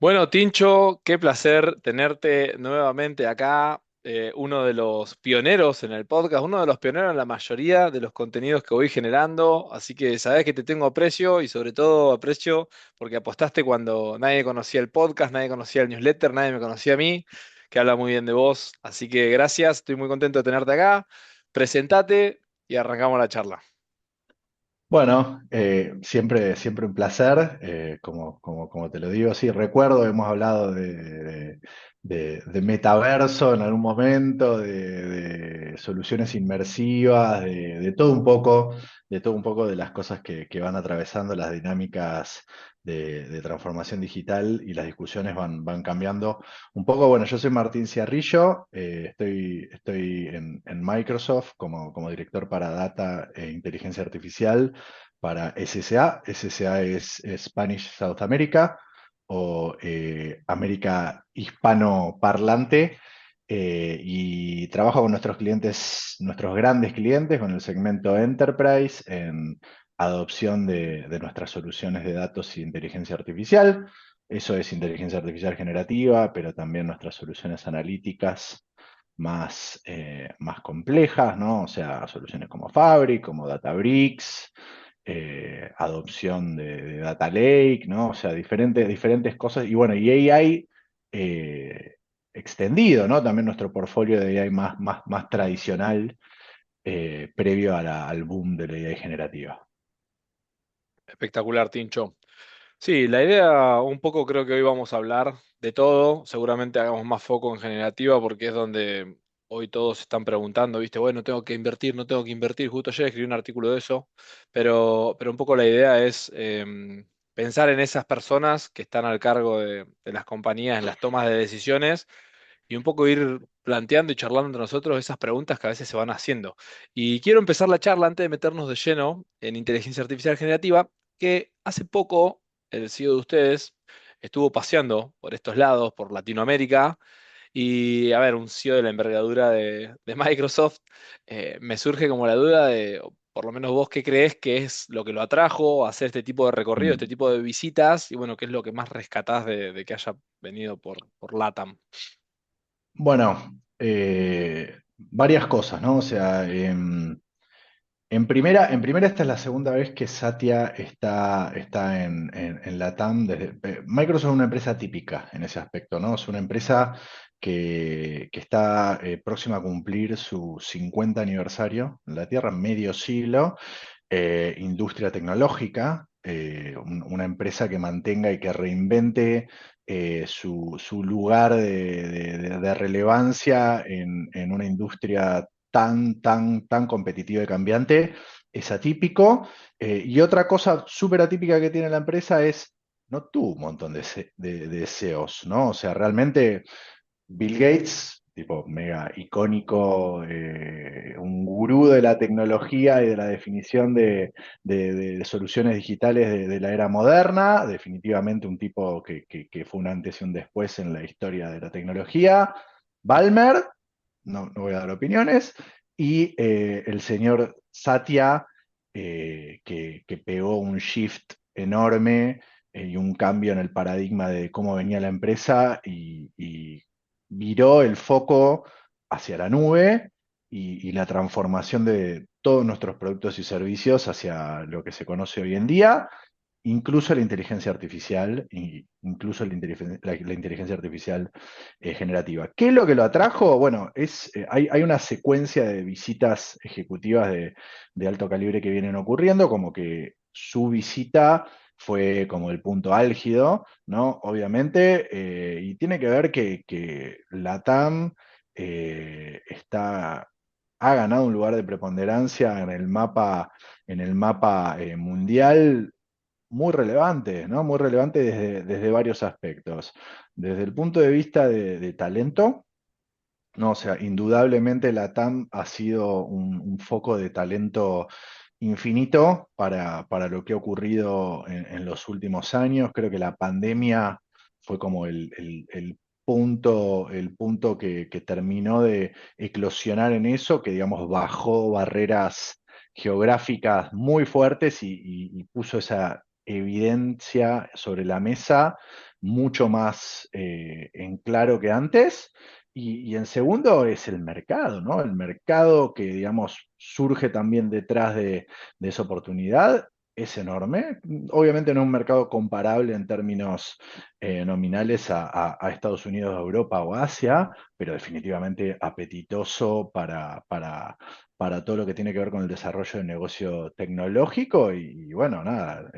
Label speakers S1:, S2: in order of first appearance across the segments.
S1: Bueno, Tincho, qué placer tenerte nuevamente acá, uno de los pioneros en el podcast, uno de los pioneros en la mayoría de los contenidos que voy generando, así que sabes que te tengo aprecio y sobre todo aprecio porque apostaste cuando nadie conocía el podcast, nadie conocía el newsletter, nadie me conocía a mí, que habla muy bien de vos, así que gracias, estoy muy contento de tenerte acá, presentate y arrancamos la charla.
S2: Bueno, siempre un placer, como te lo digo, sí, recuerdo, hemos hablado de metaverso en algún momento, de soluciones inmersivas, de todo un poco de las cosas que van atravesando las dinámicas de transformación digital y las discusiones van cambiando un poco. Bueno, yo soy Martín Ciarrillo, estoy en Microsoft como director para Data e Inteligencia Artificial para SSA. SSA es Spanish South America o América hispano parlante. Y trabajo con nuestros clientes, nuestros grandes clientes, con el segmento Enterprise en adopción de nuestras soluciones de datos y inteligencia artificial. Eso es inteligencia artificial generativa, pero también nuestras soluciones analíticas más complejas, ¿no? O sea, soluciones como Fabric, como Databricks, adopción de Data Lake, ¿no? O sea, diferentes cosas. Y bueno, y AI extendido, ¿no? También nuestro portfolio de AI más tradicional, previo al boom de la AI generativa.
S1: Espectacular, Tincho. Sí, la idea un poco creo que hoy vamos a hablar de todo, seguramente hagamos más foco en generativa porque es donde hoy todos están preguntando, viste, bueno, tengo que invertir, no tengo que invertir, justo ayer escribí un artículo de eso, pero un poco la idea es pensar en esas personas que están al cargo de las compañías en las tomas de decisiones y un poco ir planteando y charlando entre nosotros esas preguntas que a veces se van haciendo. Y quiero empezar la charla antes de meternos de lleno en inteligencia artificial generativa, que hace poco el CEO de ustedes estuvo paseando por estos lados, por Latinoamérica, y a ver, un CEO de la envergadura de Microsoft, me surge como la duda de, o por lo menos vos, ¿qué crees que es lo que lo atrajo a hacer este tipo de recorrido, este
S2: Mm.
S1: tipo de visitas? Y bueno, ¿qué es lo que más rescatás de que haya venido por LATAM?
S2: Bueno, varias cosas, ¿no? O sea, en primera, esta es la segunda vez que Satya está en LATAM. Microsoft es una empresa típica en ese aspecto, ¿no? Es una empresa que está próxima a cumplir su 50 aniversario en la Tierra, medio siglo, industria tecnológica, una empresa que mantenga y que reinvente su lugar de relevancia en una industria tan competitiva y cambiante, es atípico. Y otra cosa súper atípica que tiene la empresa es, no tuvo un montón de CEOs, ¿no? O sea, realmente Bill Gates, tipo mega icónico, un gurú de la tecnología y de la definición de soluciones digitales de la era moderna, definitivamente un tipo que fue un antes y un después en la historia de la tecnología. Balmer, no voy a dar opiniones, y el señor Satya, que pegó un shift enorme y un cambio en el paradigma de cómo venía la empresa y viró el foco hacia la nube y la transformación de todos nuestros productos y servicios hacia lo que se conoce hoy en día, incluso la inteligencia artificial, incluso la inteligencia artificial generativa. ¿Qué es lo que lo atrajo? Bueno, hay una secuencia de visitas ejecutivas de alto calibre que vienen ocurriendo, como que su visita fue como el punto álgido, ¿no? Obviamente, y tiene que ver que LATAM ha ganado un lugar de preponderancia en el mapa mundial muy relevante, ¿no? Muy relevante desde varios aspectos. Desde el punto de vista de talento, no, o sea, indudablemente la TAM ha sido un foco de talento infinito para lo que ha ocurrido en los últimos años. Creo que la pandemia fue como el punto que terminó de eclosionar en eso, que digamos bajó barreras geográficas muy fuertes y puso evidencia sobre la mesa mucho más en claro que antes. Y en segundo es el mercado, ¿no? El mercado que, digamos, surge también detrás de esa oportunidad es enorme. Obviamente no es un mercado comparable en términos nominales a Estados Unidos, a Europa o Asia, pero definitivamente apetitoso para todo lo que tiene que ver con el desarrollo de negocio tecnológico. Y bueno, nada,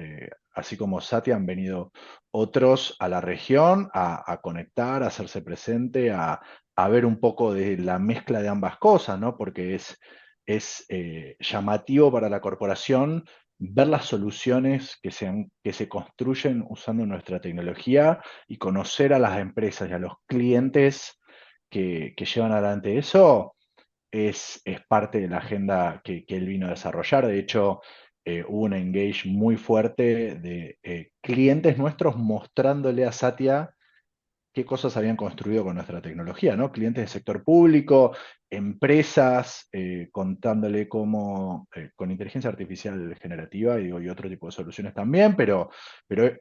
S2: así como Satya han venido otros a la región a conectar, a hacerse presente, a ver un poco de la mezcla de ambas cosas, ¿no? Porque es llamativo para la corporación ver las soluciones que se construyen usando nuestra tecnología y conocer a las empresas y a los clientes que llevan adelante eso es parte de la agenda que él vino a desarrollar. De hecho, hubo un engage muy fuerte de clientes nuestros mostrándole a Satya qué cosas habían construido con nuestra tecnología, ¿no? Clientes del sector público, empresas, contándole cómo, con inteligencia artificial generativa y, digo, y otro tipo de soluciones también, pero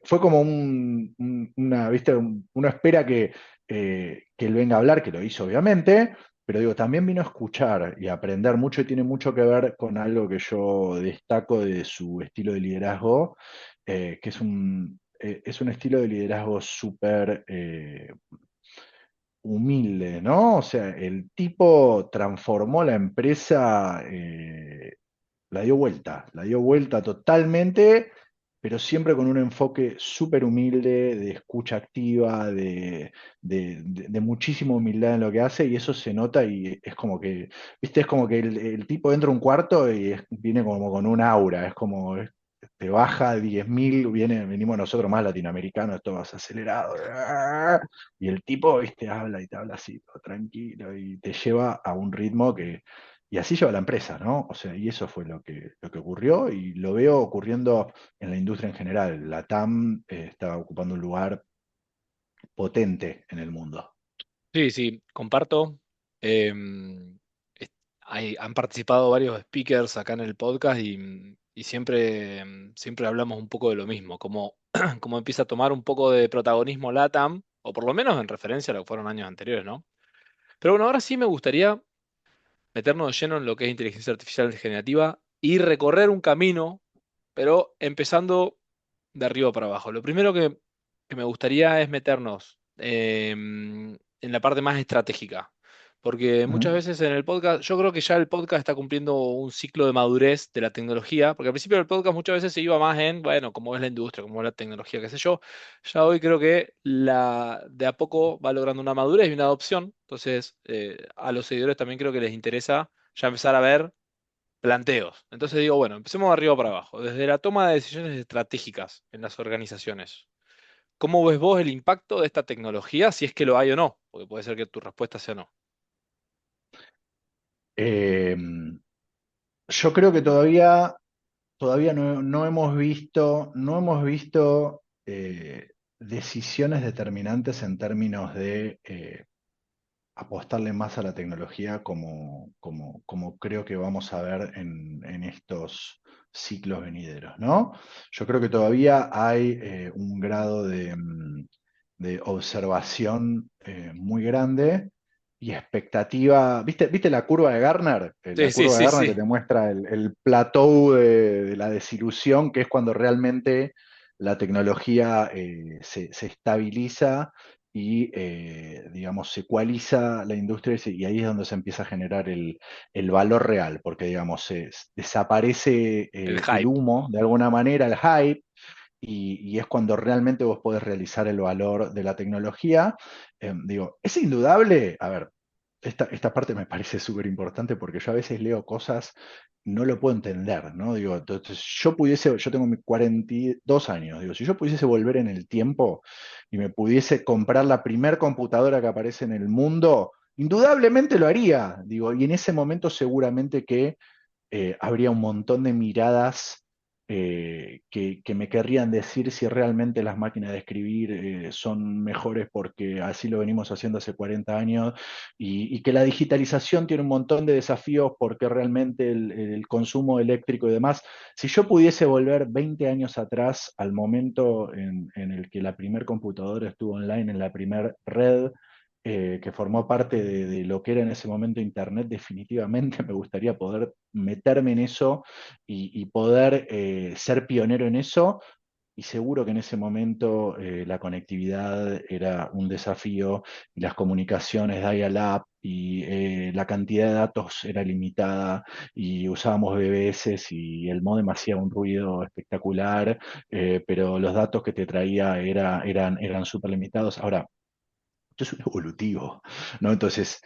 S2: fue como una, ¿viste? Uno espera que él venga a hablar, que lo hizo obviamente, pero digo, también vino a escuchar y a aprender mucho y tiene mucho que ver con algo que yo destaco de su estilo de liderazgo, que es un estilo de liderazgo súper humilde, ¿no? O sea, el tipo transformó la empresa, la dio vuelta totalmente, pero siempre con un enfoque súper humilde, de escucha activa, de muchísima humildad en lo que hace, y eso se nota y es como que, viste, es como que el tipo entra a un cuarto y viene como con un aura, es como, te baja 10.000, venimos nosotros más latinoamericanos, todo más acelerado, y el tipo, viste, habla y te habla así, todo tranquilo, y te lleva a un ritmo que y así lleva la empresa, ¿no? O sea, y eso fue lo que ocurrió y lo veo ocurriendo en la industria en general. La TAM está ocupando un lugar potente en el mundo.
S1: Sí, sí, comparto. Es- han participado varios speakers acá en el podcast y siempre, siempre hablamos un poco de lo mismo, como, como empieza a tomar un poco de protagonismo LATAM, o por lo menos en referencia a lo que fueron años anteriores, ¿no? Pero bueno, ahora sí me gustaría meternos de lleno en lo que es inteligencia artificial generativa y recorrer un camino, pero empezando de arriba para abajo. Lo primero que me gustaría es meternos en la parte más estratégica, porque muchas
S2: Ujú.
S1: veces en el podcast, yo creo que ya el podcast está cumpliendo un ciclo de madurez de la tecnología, porque al principio del podcast muchas veces se iba más en, bueno, cómo es la industria, cómo es la tecnología, qué sé yo. Ya hoy creo que de a poco va logrando una madurez y una adopción, entonces a los seguidores también creo que les interesa ya empezar a ver planteos. Entonces digo, bueno, empecemos de arriba para abajo. Desde la toma de decisiones estratégicas en las organizaciones. ¿Cómo ves vos el impacto de esta tecnología, si es que lo hay o no? Porque puede ser que tu respuesta sea no.
S2: Eh, yo creo que todavía no hemos visto decisiones determinantes en términos de apostarle más a la tecnología como creo que vamos a ver en estos ciclos venideros, ¿no? Yo creo que todavía hay un grado de observación muy grande y expectativa. ¿Viste la curva de Gartner?
S1: Sí,
S2: La
S1: sí,
S2: curva de
S1: sí,
S2: Gartner que
S1: sí.
S2: te muestra el plateau de la desilusión, que es cuando realmente la tecnología se estabiliza y, digamos, se ecualiza la industria y ahí es donde se empieza a generar el valor real, porque, digamos, desaparece
S1: El
S2: el
S1: hype.
S2: humo, de alguna manera, el hype, y es cuando realmente vos podés realizar el valor de la tecnología. Digo, es indudable, a ver, esta parte me parece súper importante porque yo a veces leo cosas, no lo puedo entender, ¿no? Digo, entonces yo tengo mis 42 años, digo, si yo pudiese volver en el tiempo y me pudiese comprar la primer computadora que aparece en el mundo, indudablemente lo haría, digo, y en ese momento seguramente que habría un montón de miradas que me querrían decir si realmente las máquinas de escribir son mejores porque así lo venimos haciendo hace 40 años y que la digitalización tiene un montón de desafíos porque realmente el consumo eléctrico y demás, si yo pudiese volver 20 años atrás al momento en el que la primer computadora estuvo online en la primer red, que formó parte de lo que era en ese momento Internet, definitivamente me gustaría poder meterme en eso y poder ser pionero en eso. Y seguro que en ese momento la conectividad era un desafío y las comunicaciones dial-up y la cantidad de datos era limitada y usábamos BBS y el módem hacía un ruido espectacular, pero los datos que te traía eran súper limitados. Ahora, esto es un evolutivo, ¿no? Entonces,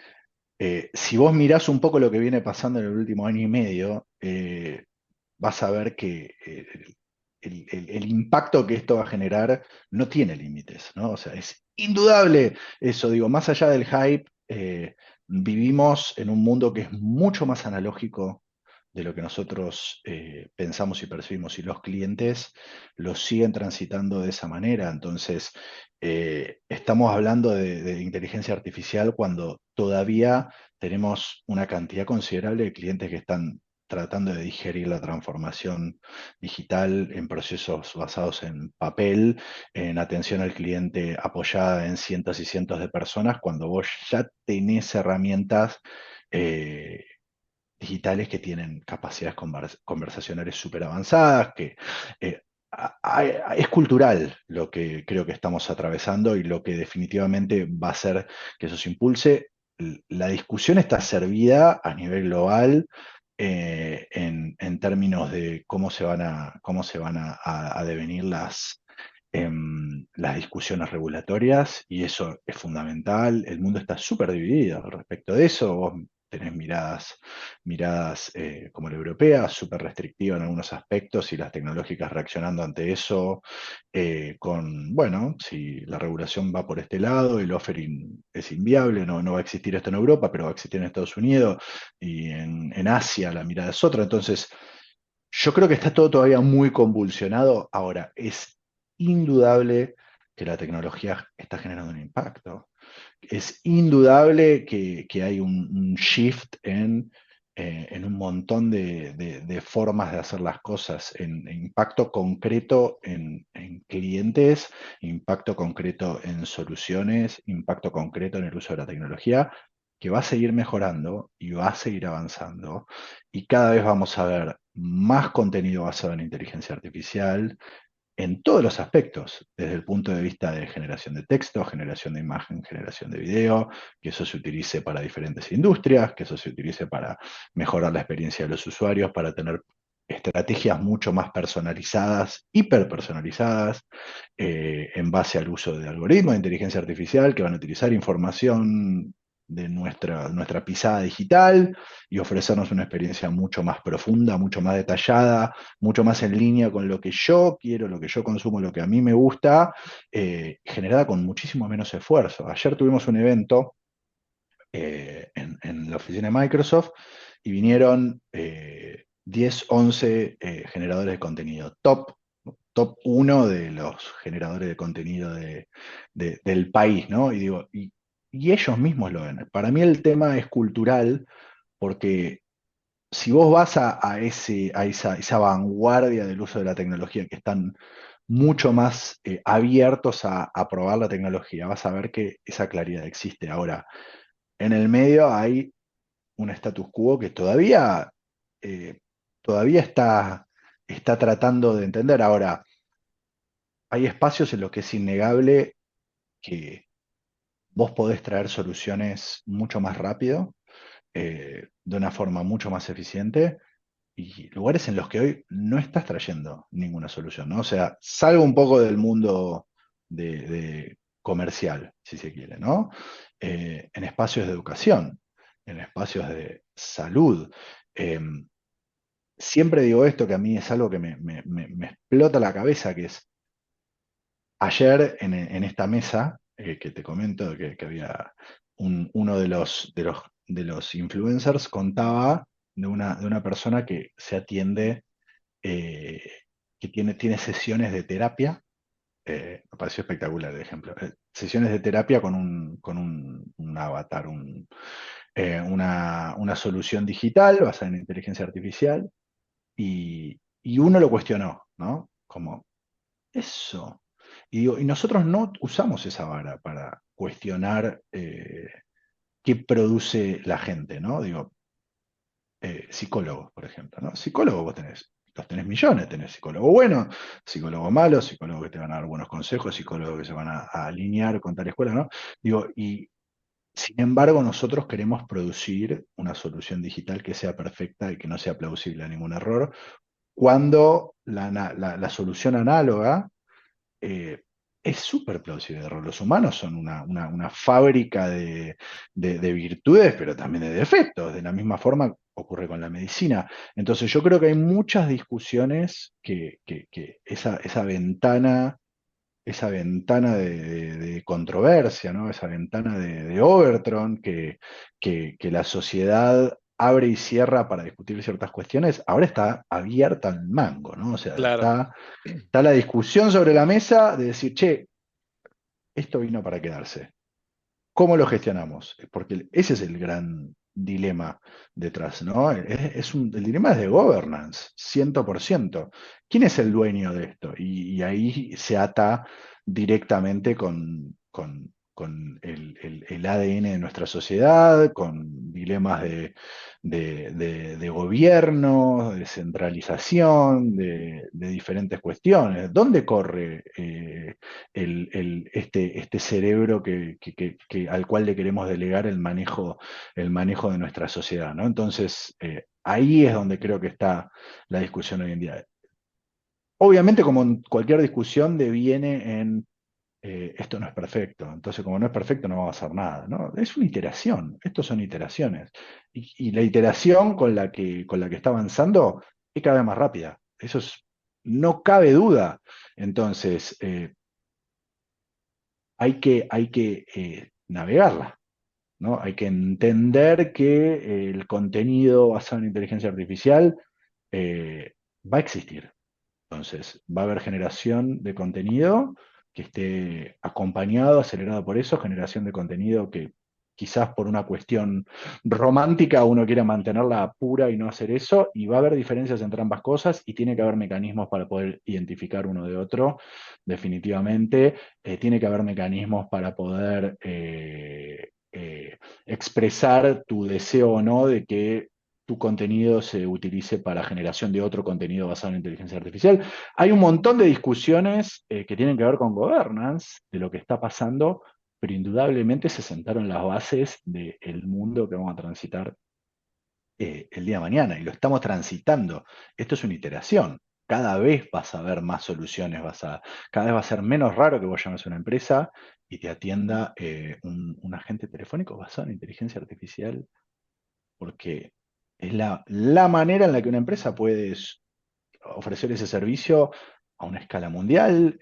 S2: si vos mirás un poco lo que viene pasando en el último año y medio, vas a ver que el impacto que esto va a generar no tiene límites, ¿no? O sea, es indudable eso, digo, más allá del hype, vivimos en un mundo que es mucho más analógico de lo que nosotros pensamos y percibimos, y los clientes lo siguen transitando de esa manera. Entonces, estamos hablando de inteligencia artificial cuando todavía tenemos una cantidad considerable de clientes que están tratando de digerir la transformación digital en procesos basados en papel, en atención al cliente apoyada en cientos y cientos de personas, cuando vos ya tenés herramientas digitales que tienen capacidades conversacionales súper avanzadas, que eh, es cultural lo que creo que estamos atravesando y lo que definitivamente va a hacer que eso se impulse. La discusión está servida a nivel global en términos de cómo se van a devenir las discusiones regulatorias y eso es fundamental. El mundo está súper dividido respecto de eso. Vos tenés miradas como la europea, súper restrictiva en algunos aspectos y las tecnológicas reaccionando ante eso bueno, si la regulación va por este lado, el offering es inviable, no va a existir esto en Europa, pero va a existir en Estados Unidos y en Asia la mirada es otra. Entonces, yo creo que está todo todavía muy convulsionado. Ahora, es indudable que la tecnología está generando un impacto. Es indudable que hay un shift en un montón de formas de hacer las cosas, en impacto concreto en clientes, impacto concreto en soluciones, impacto concreto en el uso de la tecnología, que va a seguir mejorando y va a seguir avanzando. Y cada vez vamos a ver más contenido basado en inteligencia artificial, en todos los aspectos, desde el punto de vista de generación de texto, generación de imagen, generación de video, que eso se utilice para diferentes industrias, que eso se utilice para mejorar la experiencia de los usuarios, para tener estrategias mucho más personalizadas, hiperpersonalizadas, en base al uso de algoritmos de inteligencia artificial que van a utilizar información de nuestra pisada digital y ofrecernos una experiencia mucho más profunda, mucho más detallada, mucho más en línea con lo que yo quiero, lo que yo consumo, lo que a mí me gusta, generada con muchísimo menos esfuerzo. Ayer tuvimos un evento en la oficina de Microsoft y vinieron 10, 11 generadores de contenido, top uno de los generadores de contenido del país, ¿no? Y digo, y ellos mismos lo ven. Para mí el tema es cultural porque si vos vas a esa vanguardia del uso de la tecnología, que están mucho más abiertos a probar la tecnología, vas a ver que esa claridad existe. Ahora, en el medio hay un status quo que eh, todavía está tratando de entender. Ahora, hay espacios en los que es innegable que vos podés traer soluciones mucho más rápido, de una forma mucho más eficiente y lugares en los que hoy no estás trayendo ninguna solución, ¿no? O sea, salgo un poco del mundo de comercial, si se quiere, ¿no? En espacios de educación, en espacios de salud. Eh, Siempre digo esto, que a mí es algo que me explota la cabeza, que es ayer en esta mesa que te comento, que había uno de los influencers contaba de una persona que se atiende que tiene sesiones de terapia. Me pareció espectacular el ejemplo. Sesiones de terapia un avatar, una solución digital basada en inteligencia artificial, y uno lo cuestionó, ¿no? Como, eso. Y digo, y nosotros no usamos esa vara para cuestionar qué produce la gente, ¿no? Digo, psicólogos, por ejemplo, ¿no? Psicólogos vos tenés, los tenés millones, tenés psicólogo bueno, psicólogo malo, psicólogo que te van a dar buenos consejos, psicólogos que se van a alinear con tal escuela, ¿no? Digo, y sin embargo nosotros queremos producir una solución digital que sea perfecta y que no sea plausible a ningún error, cuando la solución análoga eh, es súper plausible de error. Los humanos son una fábrica de virtudes, pero también de defectos. De la misma forma ocurre con la medicina. Entonces yo creo que hay muchas discusiones que esa ventana de controversia, ¿no? Esa ventana de Overtron que la sociedad abre y cierra para discutir ciertas cuestiones, ahora está abierta al mango, ¿no? O sea,
S1: Claro.
S2: está la discusión sobre la mesa de decir, che, esto vino para quedarse. ¿Cómo lo gestionamos? Porque ese es el gran dilema detrás, ¿no? El dilema es de governance, 100%. ¿Quién es el dueño de esto? Y ahí se ata directamente con el ADN de nuestra sociedad, con dilemas de gobierno, de centralización, de diferentes cuestiones. ¿Dónde corre este cerebro al cual le queremos delegar el manejo de nuestra sociedad, ¿no? Entonces, ahí es donde creo que está la discusión hoy en día. Obviamente, como en cualquier discusión, deviene en esto no es perfecto, entonces como no es perfecto no vamos a hacer nada, ¿no? Es una iteración, estos son iteraciones. Y la iteración con la que está avanzando es cada vez más rápida, no cabe duda. Entonces, hay que navegarla, ¿no? Hay que entender que el contenido basado en inteligencia artificial va a existir. Entonces, va a haber generación de contenido que esté acompañado, acelerado por eso, generación de contenido que quizás por una cuestión romántica uno quiera mantenerla pura y no hacer eso, y va a haber diferencias entre ambas cosas y tiene que haber mecanismos para poder identificar uno de otro, definitivamente. Tiene que haber mecanismos para poder expresar tu deseo o no de que tu contenido se utilice para generación de otro contenido basado en inteligencia artificial. Hay un montón de discusiones que tienen que ver con governance, de lo que está pasando, pero indudablemente se sentaron las bases del mundo que vamos a transitar el día de mañana, y lo estamos transitando. Esto es una iteración. Cada vez vas a ver más soluciones, cada vez va a ser menos raro que vos llames a una empresa y te atienda un agente telefónico basado en inteligencia artificial, porque es la manera en la que una empresa puede ofrecer ese servicio a una escala mundial,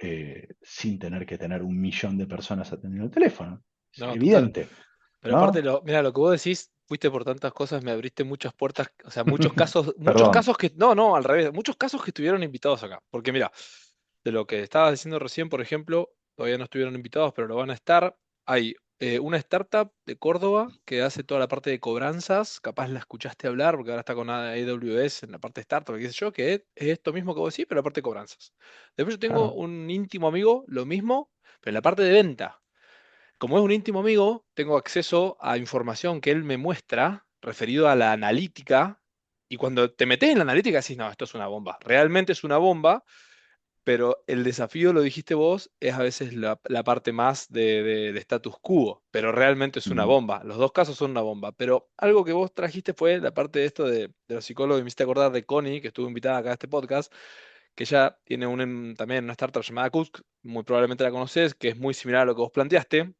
S2: sin tener que tener 1 millón de personas atendiendo el teléfono. Es
S1: No, total.
S2: evidente,
S1: Pero aparte,
S2: ¿no?
S1: mira, lo que vos decís, fuiste por tantas cosas, me abriste muchas puertas, o sea, muchos
S2: Perdón.
S1: casos que, no, no, al revés, muchos casos que estuvieron invitados acá. Porque mira, de lo que estabas diciendo recién, por ejemplo, todavía no estuvieron invitados, pero lo van a estar. Hay una startup de Córdoba que hace toda la parte de cobranzas, capaz la escuchaste hablar, porque ahora está con AWS en la parte de startup, qué sé yo, que es esto mismo que vos decís, pero la parte de cobranzas. Después yo tengo
S2: Claro.
S1: un íntimo amigo, lo mismo, pero en la parte de venta. Como es un íntimo amigo, tengo acceso a información que él me muestra referido a la analítica. Y cuando te metes en la analítica decís, no, esto es una bomba. Realmente es una bomba, pero el desafío, lo dijiste vos, es a veces la parte más de status quo, pero realmente es una
S2: Mm,
S1: bomba. Los dos casos son una bomba. Pero algo que vos trajiste fue la parte de esto de los psicólogos, y me hiciste acordar de Connie, que estuvo invitada acá a este podcast, que ella tiene también una startup llamada Kusk, muy probablemente la conoces, que es muy similar a lo que vos planteaste,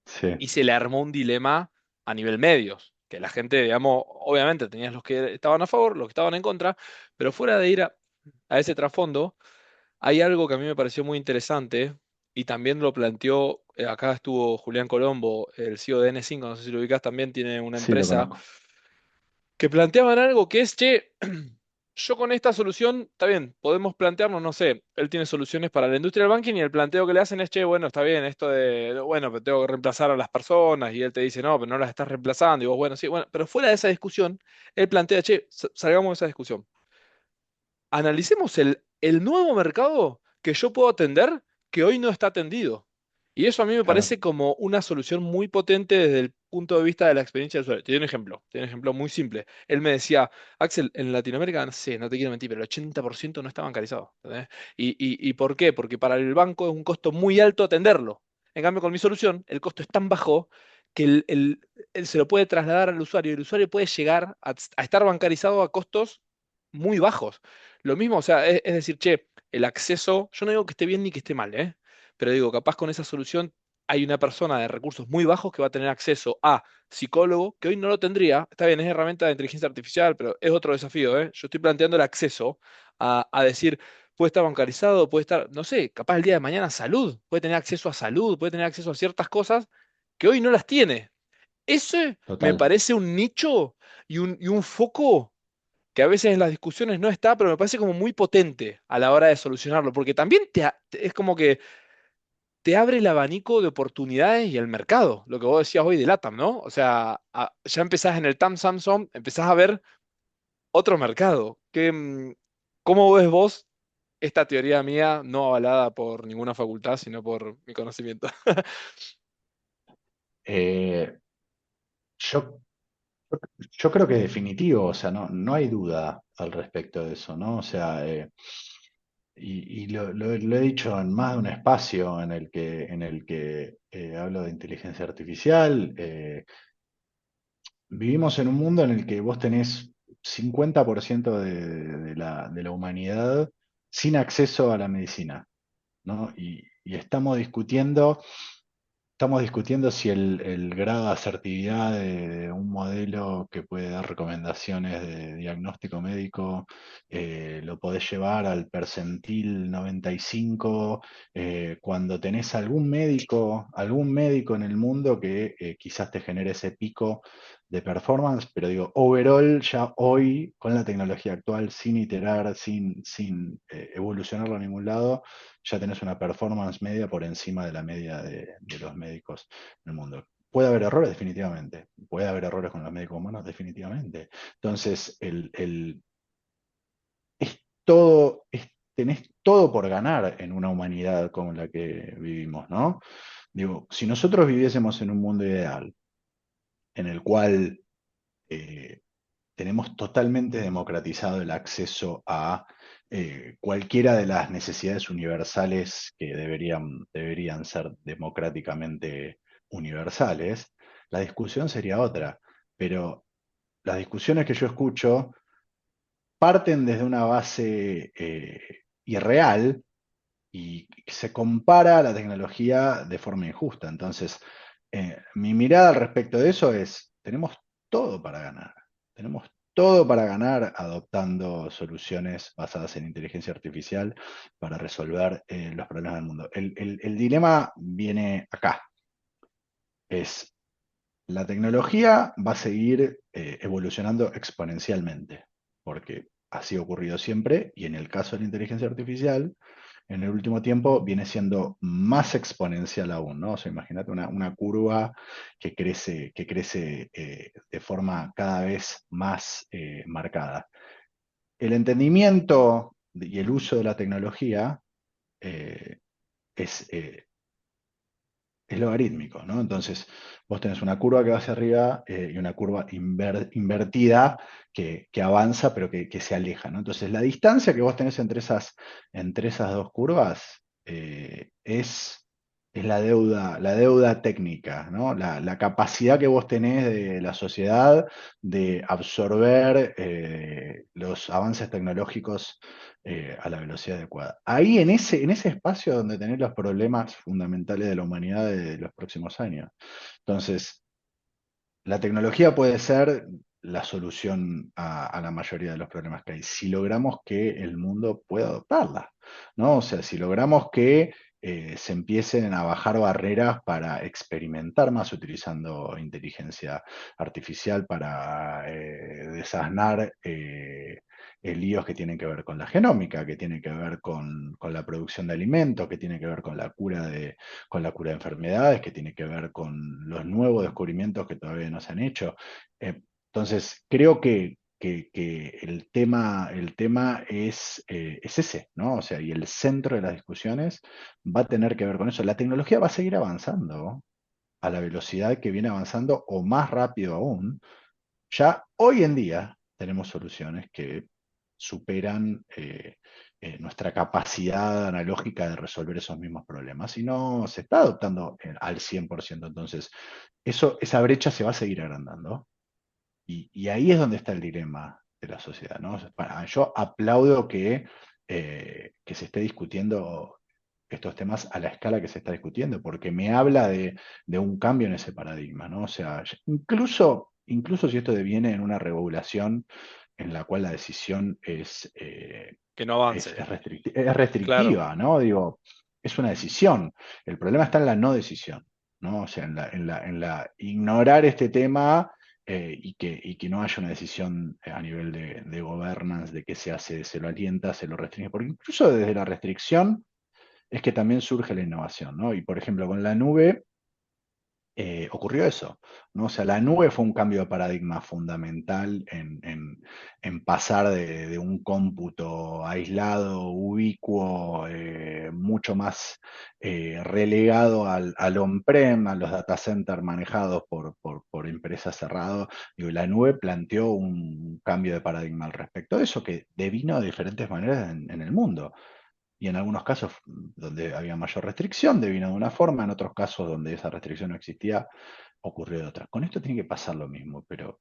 S2: sí,
S1: y se le armó un dilema a nivel medios, que la gente, digamos, obviamente tenías los que estaban a favor, los que estaban en contra, pero fuera de ir a ese trasfondo, hay algo que a mí me pareció muy interesante y también lo planteó, acá estuvo Julián Colombo, el CEO de N5, no sé si lo ubicás, también tiene una
S2: sí, lo
S1: empresa,
S2: conozco.
S1: que planteaban algo que es, che, yo con esta solución, está bien, podemos plantearnos, no sé, él tiene soluciones para la industria del banking y el planteo que le hacen es, che, bueno, está bien, esto de, bueno, pero tengo que reemplazar a las personas y él te dice, no, pero no las estás reemplazando y vos, bueno, sí, bueno, pero fuera de esa discusión, él plantea, che, salgamos de esa discusión. Analicemos el nuevo mercado que yo puedo atender que hoy no está atendido. Y eso a mí me
S2: Claro,
S1: parece como una solución muy potente desde el punto de vista de la experiencia del usuario. Te doy un ejemplo muy simple. Él me decía, Axel, en Latinoamérica, no sé, no te quiero mentir, pero el 80% no está bancarizado. ¿Entendés? ¿Y por qué? Porque para el banco es un costo muy alto atenderlo. En cambio, con mi solución, el costo es tan bajo que él se lo puede trasladar al usuario y el usuario puede llegar a estar bancarizado a costos muy bajos. Lo mismo, o sea, es decir, che, el acceso, yo no digo que esté bien ni que esté mal, ¿eh? Pero digo, capaz con esa solución hay una persona de recursos muy bajos que va a tener acceso a psicólogo, que hoy no lo tendría. Está bien, es herramienta de inteligencia artificial, pero es otro desafío, ¿eh? Yo estoy planteando el acceso a decir, puede estar bancarizado, puede estar, no sé, capaz el día de mañana salud, puede tener acceso a salud, puede tener acceso a ciertas cosas que hoy no las tiene. Ese me
S2: total.
S1: parece un nicho y un foco que a veces en las discusiones no está, pero me parece como muy potente a la hora de solucionarlo, porque también es como que te abre el abanico de oportunidades y el mercado, lo que vos decías hoy de LATAM, ¿no? O sea, ya empezás en el TAM Samsung, empezás a ver otro mercado. ¿Cómo ves vos esta teoría mía, no avalada por ninguna facultad, sino por mi conocimiento?
S2: Eh, yo, yo creo que definitivo, o sea, no hay duda al respecto de eso, ¿no? O sea, y lo he dicho en más de un espacio en el que hablo de inteligencia artificial. Vivimos en un mundo en el que vos tenés 50% de la humanidad sin acceso a la medicina, ¿no? Y estamos discutiendo si el grado de asertividad de un modelo que puede dar recomendaciones de diagnóstico médico lo podés llevar al percentil 95 cuando tenés algún médico en el mundo que quizás te genere ese pico de performance, pero digo, overall ya hoy con la tecnología actual, sin iterar, sin evolucionarlo a ningún lado, ya tenés una performance media por encima de la media de los médicos en el mundo. Puede haber errores, definitivamente. Puede haber errores con los médicos humanos, definitivamente. Entonces, es tenés todo por ganar en una humanidad como la que vivimos, ¿no? Digo, si nosotros viviésemos en un mundo ideal, en el cual eh, tenemos totalmente democratizado el acceso a cualquiera de las necesidades universales que deberían ser democráticamente universales, la discusión sería otra. Pero las discusiones que yo escucho parten desde una base irreal y se compara la tecnología de forma injusta. Entonces, mi mirada al respecto de eso es, tenemos todo para ganar. Tenemos todo para ganar adoptando soluciones basadas en inteligencia artificial para resolver los problemas del mundo. El dilema viene acá. Es, la tecnología va a seguir evolucionando exponencialmente, porque así ha ocurrido siempre, y en el caso de la inteligencia artificial, en el último tiempo viene siendo más exponencial aún, ¿no? O sea, imagínate una curva que crece de forma cada vez más marcada. El entendimiento y el uso de la tecnología eh, es logarítmico, ¿no? Entonces, vos tenés una curva que va hacia arriba y una curva invertida que avanza, pero que se aleja, ¿no? Entonces, la distancia que vos tenés entre esas dos curvas es la deuda técnica, ¿no? La capacidad que vos tenés de la sociedad de absorber los avances tecnológicos a la velocidad adecuada. Ahí, en ese espacio donde tenés los problemas fundamentales de la humanidad de los próximos años. Entonces, la tecnología puede ser la solución a la mayoría de los problemas que hay, si logramos que el mundo pueda adoptarla, ¿no? O sea, si logramos que se empiecen a bajar barreras para experimentar más utilizando inteligencia artificial para desasnar líos que tienen que ver con la genómica, que tienen que ver con la producción de alimentos, que tienen que ver con la cura de enfermedades, que tiene que ver con los nuevos descubrimientos que todavía no se han hecho. Entonces, creo que el tema es ese, ¿no? O sea, y el centro de las discusiones va a tener que ver con eso. La tecnología va a seguir avanzando a la velocidad que viene avanzando o más rápido aún. Ya hoy en día tenemos soluciones que superan nuestra capacidad analógica de resolver esos mismos problemas y no se está adoptando al 100%. Entonces, esa brecha se va a seguir agrandando y ahí es donde está el dilema de la sociedad, ¿no? Yo aplaudo que se esté discutiendo estos temas a la escala que se está discutiendo, porque me habla de un cambio en ese paradigma, ¿no? O sea, incluso si esto deviene en una regulación en la cual la decisión
S1: Que no avance.
S2: es
S1: Claro.
S2: restrictiva, ¿no? Digo, es una decisión. El problema está en la no decisión, ¿no? O sea, en la ignorar este tema y que no haya una decisión a nivel de governance de qué se hace, se lo alienta, se lo restringe, porque incluso desde la restricción es que también surge la innovación, ¿no? Y por ejemplo, con la nube ocurrió eso, ¿no? O sea, la nube fue un cambio de paradigma fundamental en pasar de un cómputo aislado, ubicuo, mucho más relegado al on-prem, a los data centers manejados por empresas cerradas. Digo, la nube planteó un cambio de paradigma al respecto de eso, que devino de diferentes maneras en el mundo. Y en algunos casos donde había mayor restricción, devino de una forma, en otros casos donde esa restricción no existía, ocurrió de otra. Con esto tiene que pasar lo mismo, pero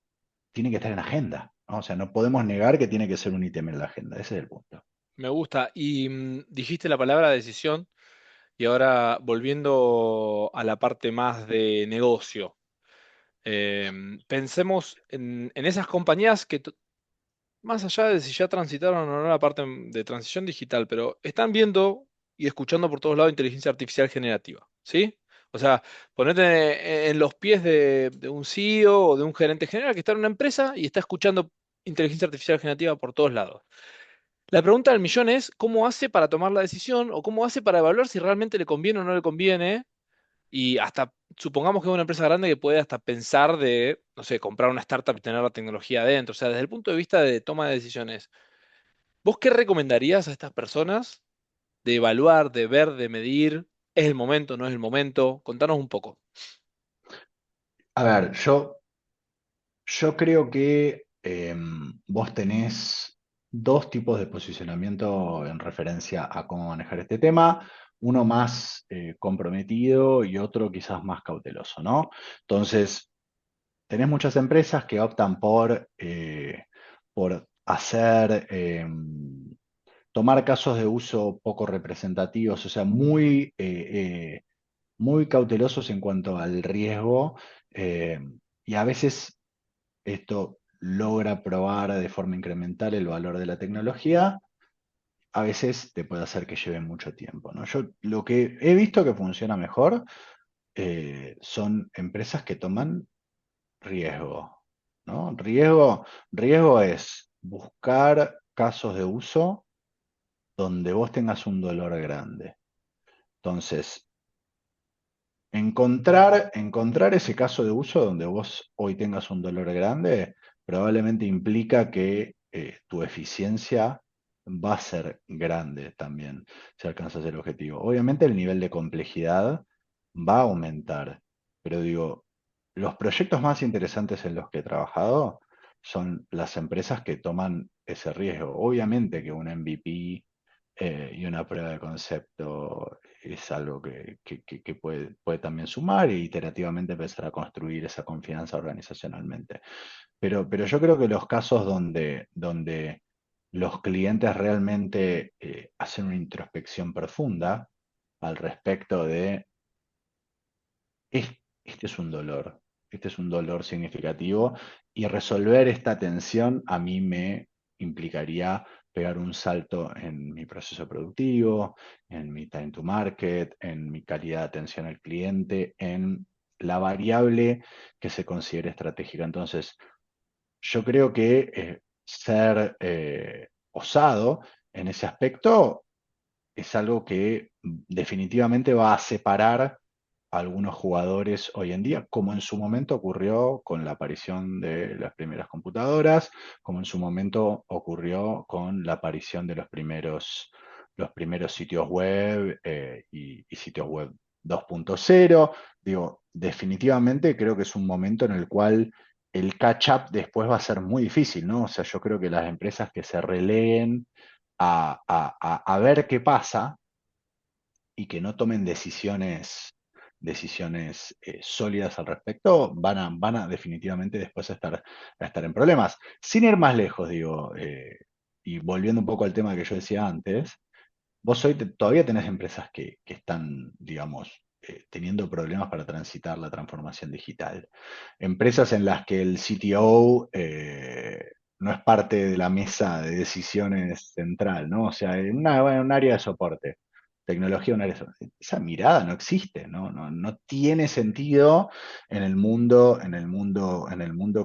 S2: tiene que estar en agenda, ¿no? O sea, no podemos negar que tiene que ser un ítem en la agenda, ese es el punto.
S1: Me gusta. Y dijiste la palabra decisión y ahora volviendo a la parte más de negocio. Pensemos en esas compañías que, más allá de si ya transitaron o no la parte de transición digital, pero están viendo y escuchando por todos lados inteligencia artificial generativa, ¿sí? O sea, ponete en los pies de un CEO o de un gerente general que está en una empresa y está escuchando inteligencia artificial generativa por todos lados. La pregunta del millón es, ¿cómo hace para tomar la decisión o cómo hace para evaluar si realmente le conviene o no le conviene? Y hasta, supongamos que es una empresa grande que puede hasta pensar de, no sé, comprar una startup y tener la tecnología adentro. O sea, desde el punto de vista de toma de decisiones, ¿vos qué recomendarías a estas personas de evaluar, de ver, de medir? ¿Es el momento, no es el momento? Contanos un poco.
S2: A ver, yo creo que vos tenés dos tipos de posicionamiento en referencia a cómo manejar este tema, uno más comprometido y otro quizás más cauteloso, ¿no? Entonces, tenés muchas empresas que optan por tomar casos de uso poco representativos, o sea, muy cautelosos en cuanto al riesgo, eh, y a veces esto logra probar de forma incremental el valor de la tecnología, a veces te puede hacer que lleve mucho tiempo, ¿no? Yo lo que he visto que funciona mejor son empresas que toman riesgo, ¿no? Riesgo es buscar casos de uso donde vos tengas un dolor grande. Entonces, encontrar ese caso de uso donde vos hoy tengas un dolor grande probablemente implica que tu eficiencia va a ser grande también si alcanzas el objetivo. Obviamente el nivel de complejidad va a aumentar, pero digo, los proyectos más interesantes en los que he trabajado son las empresas que toman ese riesgo. Obviamente que un MVP y una prueba de concepto es algo que puede también sumar e iterativamente empezar a construir esa confianza organizacionalmente. Pero yo creo que los casos donde los clientes realmente hacen una introspección profunda al respecto de "Es- este es un dolor, este es un dolor significativo y resolver esta tensión a mí me implicaría pegar un salto en mi proceso productivo, en mi time to market, en mi calidad de atención al cliente, en la variable que se considere estratégica. Entonces, yo creo que osado en ese aspecto, es algo que definitivamente va a separar a algunos jugadores hoy en día, como en su momento ocurrió con la aparición de las primeras computadoras, como en su momento ocurrió con la aparición de los primeros sitios web y sitios web 2.0. Digo, definitivamente creo que es un momento en el cual el catch-up después va a ser muy difícil, ¿no? O sea, yo creo que las empresas que se releguen a ver qué pasa y que no tomen decisiones sólidas al respecto, van a definitivamente después a estar en problemas. Sin ir más lejos, digo, y volviendo un poco al tema que yo decía antes, vos hoy todavía tenés empresas que están, digamos, teniendo problemas para transitar la transformación digital. Empresas en las que el CTO no es parte de la mesa de decisiones central, ¿no? O sea, en un área de soporte, tecnología, un área de soporte. Esa mirada no existe, ¿no? No tiene sentido en el mundo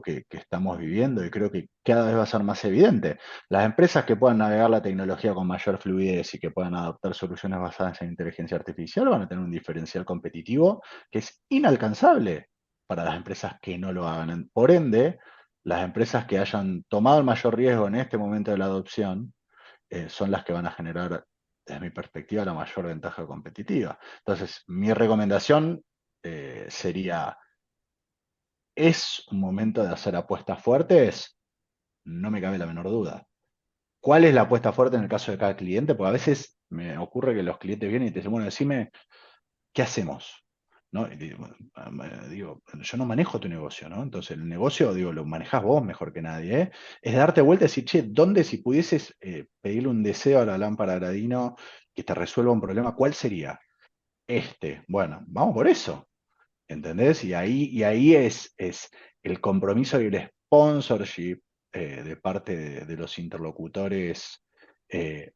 S2: que estamos viviendo y creo que cada vez va a ser más evidente. Las empresas que puedan navegar la tecnología con mayor fluidez y que puedan adoptar soluciones basadas en inteligencia artificial van a tener un diferencial competitivo que es inalcanzable para las empresas que no lo hagan. Por ende, las empresas que hayan tomado el mayor riesgo en este momento de la adopción son las que van a generar, desde mi perspectiva, la mayor ventaja competitiva. Entonces, mi recomendación sería, ¿es un momento de hacer apuestas fuertes? No me cabe la menor duda. ¿Cuál es la apuesta fuerte en el caso de cada cliente? Porque a veces me ocurre que los clientes vienen y te dicen, bueno, decime, ¿qué hacemos? ¿No? Y digo, yo no manejo tu negocio, ¿no? Entonces el negocio, digo, lo manejas vos mejor que nadie, ¿eh? Es darte vuelta y decir, che, ¿dónde si pudieses pedirle un deseo a la lámpara de Aladino que te resuelva un problema, cuál sería? Este. Bueno, vamos por eso. ¿Entendés? Y ahí es el compromiso y el sponsorship de parte de los interlocutores eh,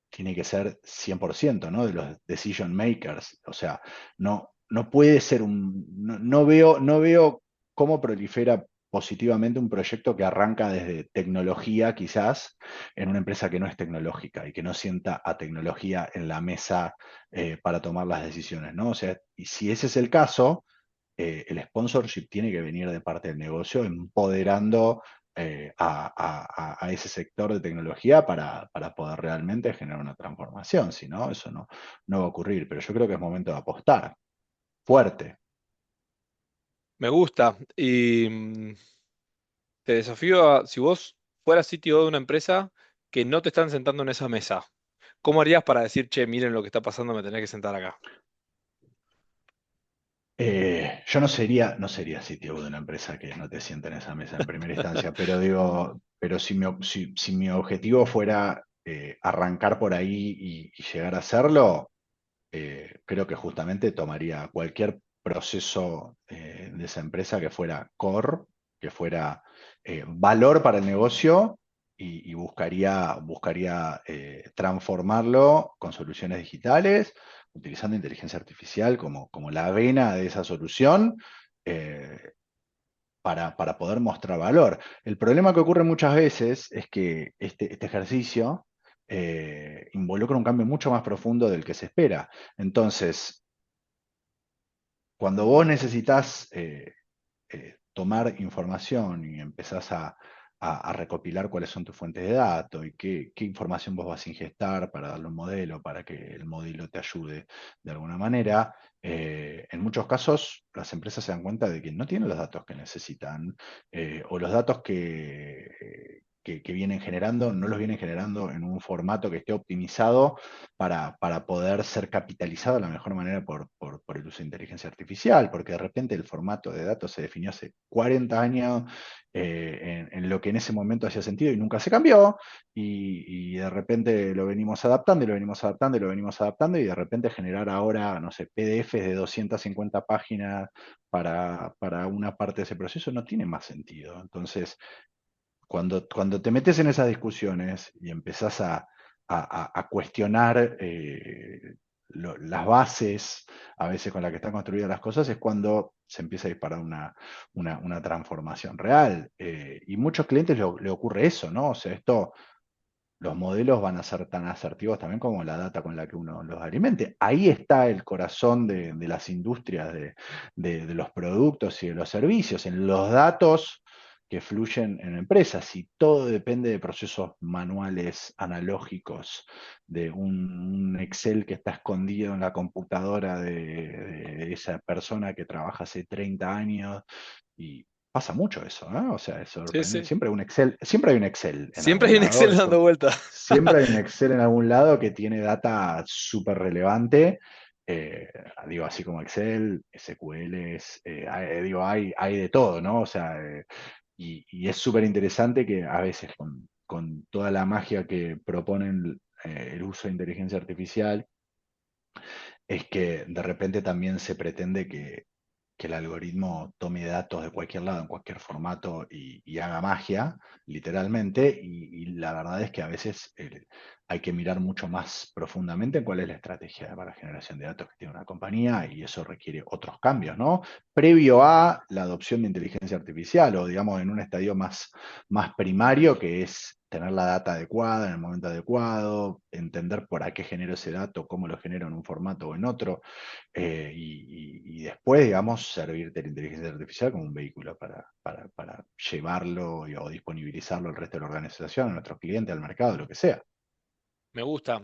S2: tiene que ser 100%, ¿no? De los decision makers. O sea, no puede ser no veo cómo prolifera positivamente un proyecto que arranca desde tecnología, quizás, en una empresa que no es tecnológica y que no sienta a tecnología en la mesa para tomar las decisiones, ¿no? O sea, y si ese es el caso, el sponsorship tiene que venir de parte del negocio, empoderando a ese sector de tecnología para poder realmente generar una transformación. Si no, eso no va a ocurrir. Pero yo creo que es momento de apostar fuerte.
S1: Me gusta. Y te desafío a, si vos fueras CTO de una empresa que no te están sentando en esa mesa, ¿cómo harías para decir, che, miren lo que está pasando, me tenés que sentar acá?
S2: Yo no sería CTO de una empresa que no te sienta en esa mesa en primera instancia, pero digo, pero si mi objetivo fuera arrancar por ahí y llegar a hacerlo, creo que justamente tomaría cualquier proceso de esa empresa que fuera core, que fuera valor para el negocio y buscaría transformarlo con soluciones digitales, utilizando inteligencia artificial como la vena de esa solución. eh, para poder mostrar valor. El problema que ocurre muchas veces es que este ejercicio involucra un cambio mucho más profundo del que se espera. Entonces, cuando vos necesitas tomar información y empezás a recopilar cuáles son tus fuentes de datos y qué información vos vas a ingestar para darle un modelo, para que el modelo te ayude de alguna manera, en muchos casos las empresas se dan cuenta de que no tienen los datos que necesitan o los datos que vienen generando no los vienen generando en un formato que esté optimizado para poder ser capitalizado de la mejor manera por el uso de inteligencia artificial, porque de repente el formato de datos se definió hace 40 años en lo que en ese momento hacía sentido y nunca se cambió, y de repente lo venimos adaptando y lo venimos adaptando y lo venimos adaptando, y de repente generar ahora, no sé, PDFs de 250 páginas para una parte de ese proceso no tiene más sentido. Entonces, cuando te metes en esas discusiones y empezás a cuestionar las bases a veces con las que están construidas las cosas, es cuando se empieza a disparar una transformación real. Y muchos clientes le ocurre eso, ¿no? O sea, esto los modelos van a ser tan asertivos también como la data con la que uno los alimente. Ahí está el corazón de las industrias, de los productos y de los servicios, en los datos que fluyen en empresas. Y todo depende de procesos manuales, analógicos, de un Excel que está escondido en la computadora de esa persona que trabaja hace 30 años. Y pasa mucho eso, ¿no? O sea, es
S1: Sí,
S2: sorprendente.
S1: sí.
S2: Siempre hay un Excel en
S1: Siempre
S2: algún
S1: hay un
S2: lado.
S1: Excel dando
S2: Eso,
S1: vuelta.
S2: siempre hay un Excel en algún lado que tiene data súper relevante. eh, Digo, así como Excel, SQLs, digo, hay de todo, ¿no? O sea, y es súper interesante que a veces con toda la magia que proponen el uso de inteligencia artificial, es que de repente también se pretende que el algoritmo tome datos de cualquier lado, en cualquier formato y haga magia, literalmente, y la verdad es que a veces hay que mirar mucho más profundamente cuál es la estrategia para la generación de datos que tiene una compañía y eso requiere otros cambios, ¿no? Previo a la adopción de inteligencia artificial o digamos en un estadio más primario que es tener la data adecuada en el momento adecuado, entender por qué genero ese dato, cómo lo genero en un formato o en otro, y después, digamos, servirte la inteligencia artificial como un vehículo para llevarlo o disponibilizarlo al resto de la organización, a nuestros clientes, al mercado, lo que sea.
S1: Me gusta.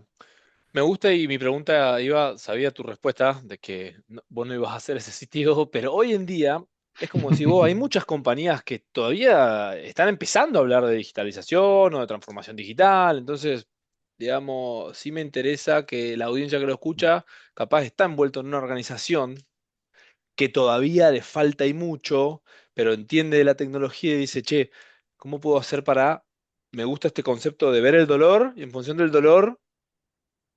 S1: Me gusta y mi pregunta iba, sabía tu respuesta de que vos no ibas a hacer ese sitio, pero hoy en día es como si vos, hay muchas compañías que todavía están empezando a hablar de digitalización o de transformación digital, entonces, digamos, sí me interesa que la audiencia que lo escucha capaz está envuelto en una organización que todavía le falta y mucho, pero entiende de la tecnología y dice, che, ¿cómo puedo hacer para... Me gusta este concepto de ver el dolor y en función del dolor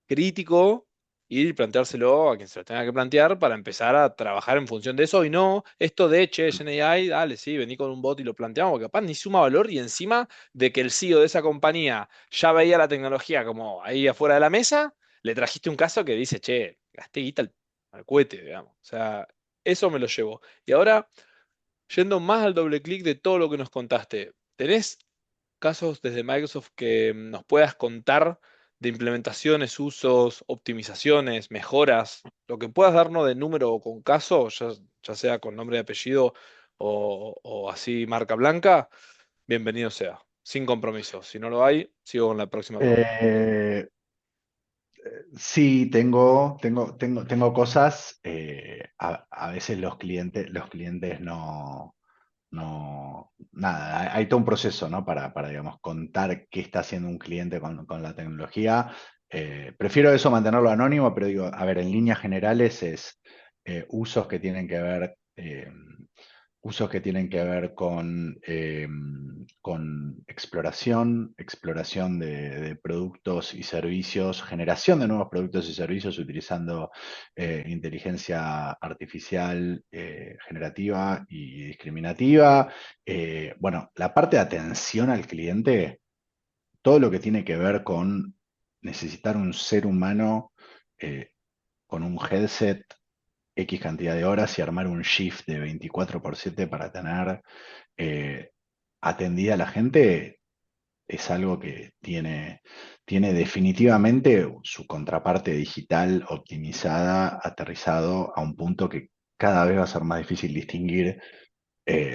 S1: crítico y planteárselo a quien se lo tenga que plantear para empezar a trabajar en función de eso y no esto de, che, GenAI, dale, sí, vení con un bot y lo planteamos, porque capaz ni suma valor y encima de que el CEO de esa compañía ya veía la tecnología como ahí afuera de la mesa, le trajiste un caso que dice, che, gasté guita al cohete, digamos. O sea, eso me lo llevo. Y ahora, yendo más al doble clic de todo lo que nos contaste, ¿tenés casos desde Microsoft que nos puedas contar de implementaciones, usos, optimizaciones, mejoras, lo que puedas darnos de número o con caso, ya sea con nombre y apellido o así marca blanca, bienvenido sea, sin compromiso. Si no lo hay, sigo con la próxima pregunta.
S2: Eh, sí, tengo cosas. A veces los clientes nada, hay todo un proceso, ¿no? Digamos, contar qué está haciendo un cliente con la tecnología. Prefiero eso mantenerlo anónimo, pero digo, a ver, en líneas generales es usos que tienen que ver, usos que tienen que ver con exploración de productos y servicios, generación de nuevos productos y servicios utilizando inteligencia artificial generativa y discriminativa. Bueno, la parte de atención al cliente, todo lo que tiene que ver con necesitar un ser humano eh, con un headset X cantidad de horas y armar un shift de 24/7 para tener eh, atendida a la gente, es algo que tiene definitivamente su contraparte digital optimizada, aterrizado a un punto que cada vez va a ser más difícil distinguir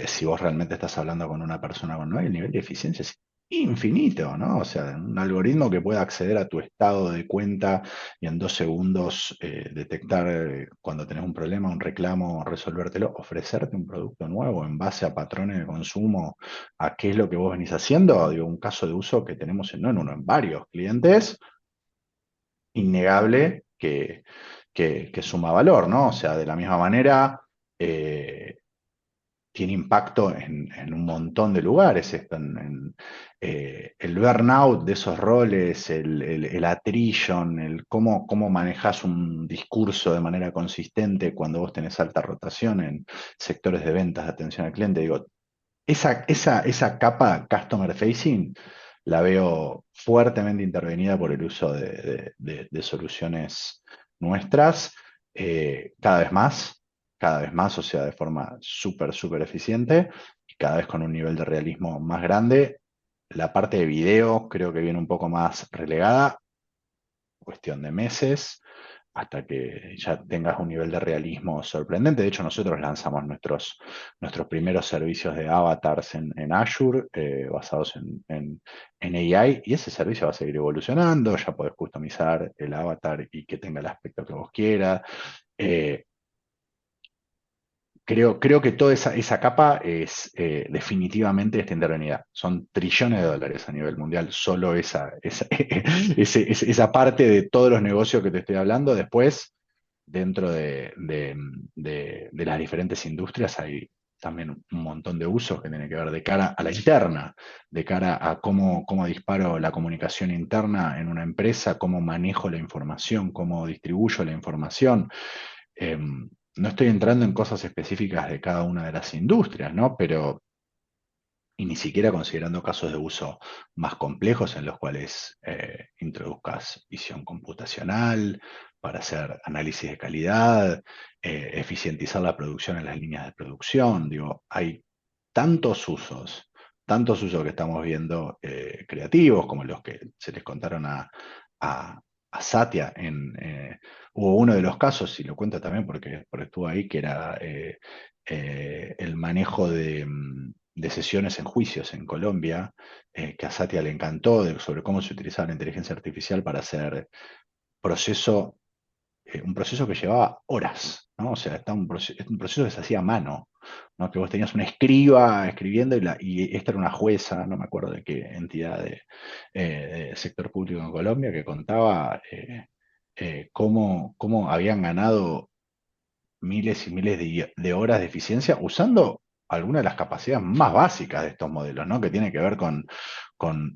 S2: si vos realmente estás hablando con una persona con no, el nivel de eficiencia es infinito, ¿no? O sea, un algoritmo que pueda acceder a tu estado de cuenta y en 2 segundos detectar cuando tenés un problema, un reclamo, resolvértelo, ofrecerte un producto nuevo en base a patrones de consumo, a qué es lo que vos venís haciendo. Digo, un caso de uso que tenemos no en uno, en varios clientes, innegable que suma valor, ¿no? O sea, de la misma manera. eh, Tiene impacto en un montón de lugares esto, el burnout de esos roles, el attrition, el cómo manejas un discurso de manera consistente cuando vos tenés alta rotación en sectores de ventas, de atención al cliente. Digo, esa capa customer facing la veo fuertemente intervenida por el uso de soluciones nuestras, cada vez más, o sea, de forma súper, súper eficiente y cada vez con un nivel de realismo más grande. La parte de video creo que viene un poco más relegada, cuestión de meses, hasta que ya tengas un nivel de realismo sorprendente. De hecho, nosotros lanzamos nuestros primeros servicios de avatars en Azure, basados en AI, y ese servicio va a seguir evolucionando. Ya podés customizar el avatar y que tenga el aspecto que vos quieras. Eh, creo que toda esa capa es definitivamente está intervenida. Son trillones de dólares a nivel mundial, solo esa parte de todos los negocios que te estoy hablando. Después, dentro de las diferentes industrias, hay también un montón de usos que tienen que ver de cara a la interna, de cara a cómo disparo la comunicación interna en una empresa, cómo manejo la información, cómo distribuyo la información. No estoy entrando en cosas específicas de cada una de las industrias, ¿no? Pero, y ni siquiera considerando casos de uso más complejos en los cuales introduzcas visión computacional para hacer análisis de calidad, eficientizar la producción en las líneas de producción. Digo, hay tantos usos, tantos usos que estamos viendo creativos, como los que se les contaron a, a Satya. Hubo uno de los casos, y lo cuento también porque estuvo ahí, que era el manejo de sesiones en juicios en Colombia, que a Satya le encantó, sobre cómo se utilizaba la inteligencia artificial para hacer proceso, un proceso que llevaba horas, ¿no? O sea, es un proceso que se hacía a mano, ¿no? Que vos tenías una escriba escribiendo y esta era una jueza, no me acuerdo de qué entidad de sector público en Colombia, que contaba cómo habían ganado miles y miles de horas de eficiencia usando algunas de las capacidades más básicas de estos modelos, ¿no? Que tiene que ver con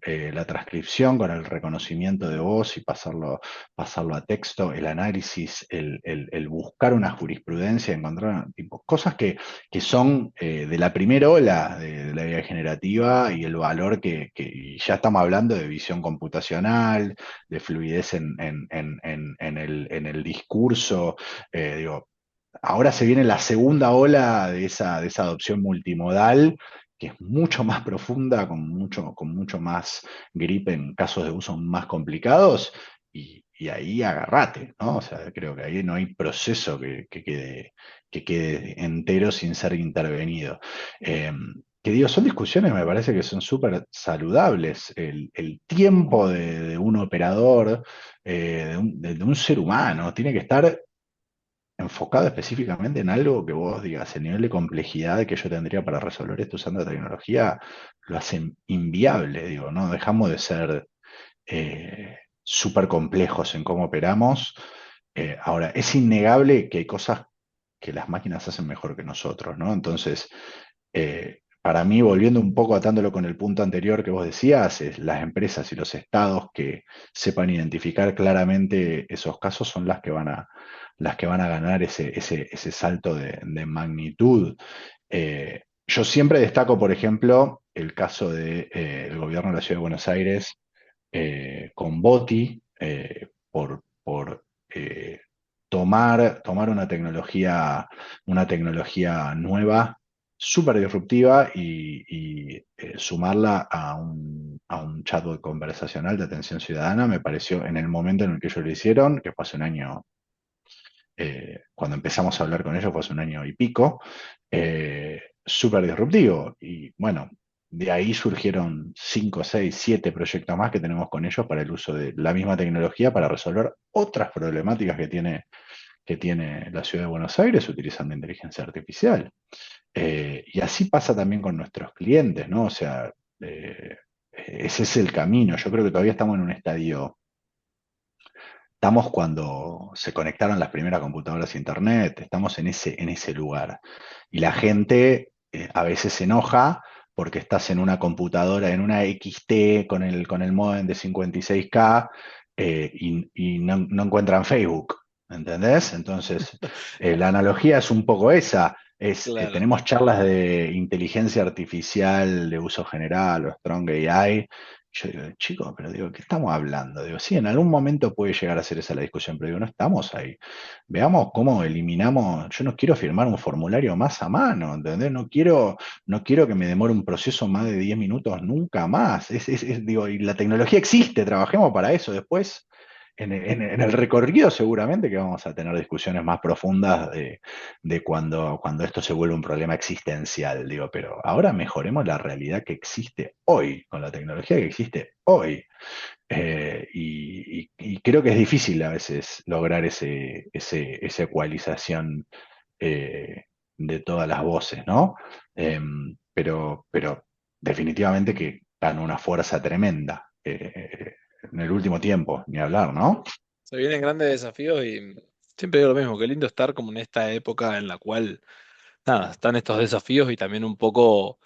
S2: la transcripción, con el reconocimiento de voz y pasarlo a texto, el análisis, el buscar una jurisprudencia, encontrar tipo, cosas que son de la primera ola de la IA generativa, y el valor y ya estamos hablando de visión computacional, de fluidez en el discurso. Digo, ahora se viene la segunda ola de esa adopción multimodal, que es mucho más profunda, con mucho más grip en casos de uso más complicados, y ahí agarrate, ¿no? O sea, creo que ahí no hay proceso que quede entero sin ser intervenido. Eh, que digo, son discusiones, me parece que son súper saludables. El tiempo de un operador, de un ser humano, tiene que estar enfocado específicamente en algo que vos digas, el nivel de complejidad que yo tendría para resolver esto usando la tecnología lo hace inviable, digo, ¿no? Dejamos de ser súper complejos en cómo operamos. Ahora, es innegable que hay cosas que las máquinas hacen mejor que nosotros, ¿no? Entonces, para mí, volviendo un poco atándolo con el punto anterior que vos decías, es las empresas y los estados que sepan identificar claramente esos casos son las que van a ganar ese salto de magnitud. Yo siempre destaco, por ejemplo, el caso del gobierno de la Ciudad de Buenos Aires con Boti, por tomar una tecnología nueva, súper disruptiva, y sumarla a un chatbot conversacional de atención ciudadana. Me pareció, en el momento en el que ellos lo hicieron, que fue hace un año, cuando empezamos a hablar con ellos fue hace un año y pico, súper disruptivo. Y bueno, de ahí surgieron 5, 6, 7 proyectos más que tenemos con ellos para el uso de la misma tecnología para resolver otras problemáticas que tiene la ciudad de Buenos Aires utilizando inteligencia artificial. Y así pasa también con nuestros clientes, ¿no? O sea, ese es el camino. Yo creo que todavía estamos en un estadio. Estamos cuando se conectaron las primeras computadoras a Internet, estamos en ese lugar. Y la gente a veces se enoja porque estás en una computadora, en una XT con el módem de 56K, y no encuentran Facebook, ¿entendés? Entonces, la analogía es un poco esa.
S1: Claro.
S2: Tenemos charlas de inteligencia artificial de uso general o Strong AI, yo digo, chicos, pero digo, ¿qué estamos hablando? Digo, sí, en algún momento puede llegar a ser esa la discusión, pero digo, no estamos ahí. Veamos cómo eliminamos, yo no quiero firmar un formulario más a mano, ¿entendés? No quiero que me demore un proceso más de 10 minutos nunca más. Digo, y la tecnología existe, trabajemos para eso. Después, en el recorrido seguramente que vamos a tener discusiones más profundas de cuando esto se vuelve un problema existencial, digo, pero ahora mejoremos la realidad que existe hoy, con la tecnología que existe hoy. Y creo que es difícil a veces lograr esa ecualización eh, de todas las voces, ¿no? Pero definitivamente que dan una fuerza tremenda en el último tiempo, ni hablar, ¿no?
S1: Se vienen grandes desafíos y siempre digo lo mismo, qué lindo estar como en esta época en la cual, nada, están estos desafíos y también un poco,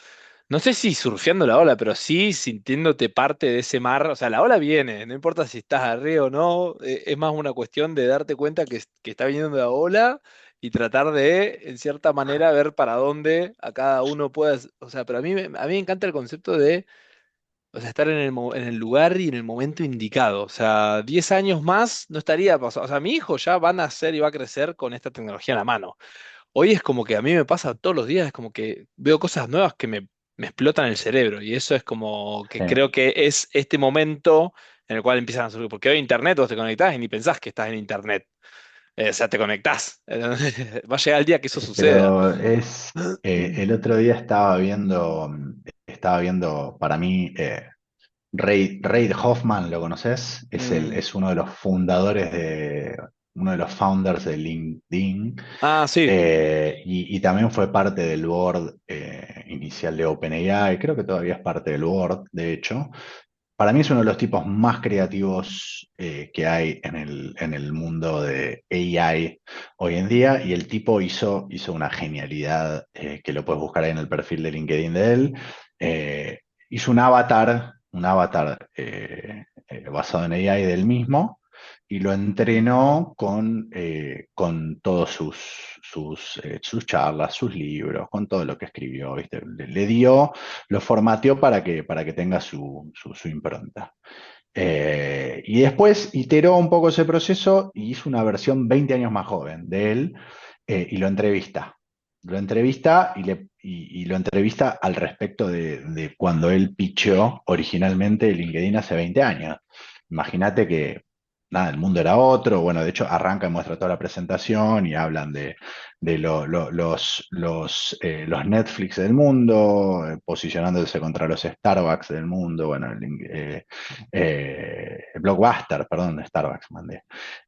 S1: no sé si surfeando la ola, pero sí sintiéndote parte de ese mar. O sea, la ola viene, no importa si estás arriba o no, es más una cuestión de darte cuenta que está viniendo la ola y tratar de, en cierta manera, ver para dónde a cada uno puedas. O sea, pero a mí me encanta el concepto de, o sea, estar en el lugar y en el momento indicado. O sea, 10 años más no estaría pasando. O sea, mi hijo ya va a nacer y va a crecer con esta tecnología en la mano. Hoy es como que a mí me pasa todos los días, es como que veo cosas nuevas que me explotan el cerebro y eso es como que
S2: Sí.
S1: creo que es este momento en el cual empiezan a surgir, porque hoy Internet vos te conectás y ni pensás que estás en Internet. O sea, te conectás. Va a llegar el día que eso suceda.
S2: Pero el otro día estaba viendo para mí, Reid Hoffman, ¿lo conoces?
S1: Mm.
S2: Es uno de los founders de LinkedIn,
S1: Ah, sí.
S2: y también fue parte del board inicial de OpenAI, creo que todavía es parte del board, de hecho. Para mí es uno de los tipos más creativos que hay en el mundo de AI hoy en día, y el tipo hizo una genialidad que lo puedes buscar ahí en el perfil de LinkedIn de él. Eh, Hizo un avatar basado en AI del mismo, y lo entrenó con todos sus charlas, sus libros, con todo lo que escribió, ¿viste? Le dio, lo formateó para que tenga su impronta. Y después iteró un poco ese proceso y hizo una versión 20 años más joven de él, y lo entrevista. Lo entrevista y lo entrevista al respecto de cuando él picheó originalmente LinkedIn hace 20 años. Imagínate que nada, el mundo era otro. Bueno, de hecho, arranca y muestra toda la presentación y hablan de los Netflix del mundo, posicionándose contra los Starbucks del mundo, bueno, Blockbuster, perdón, Starbucks mandé.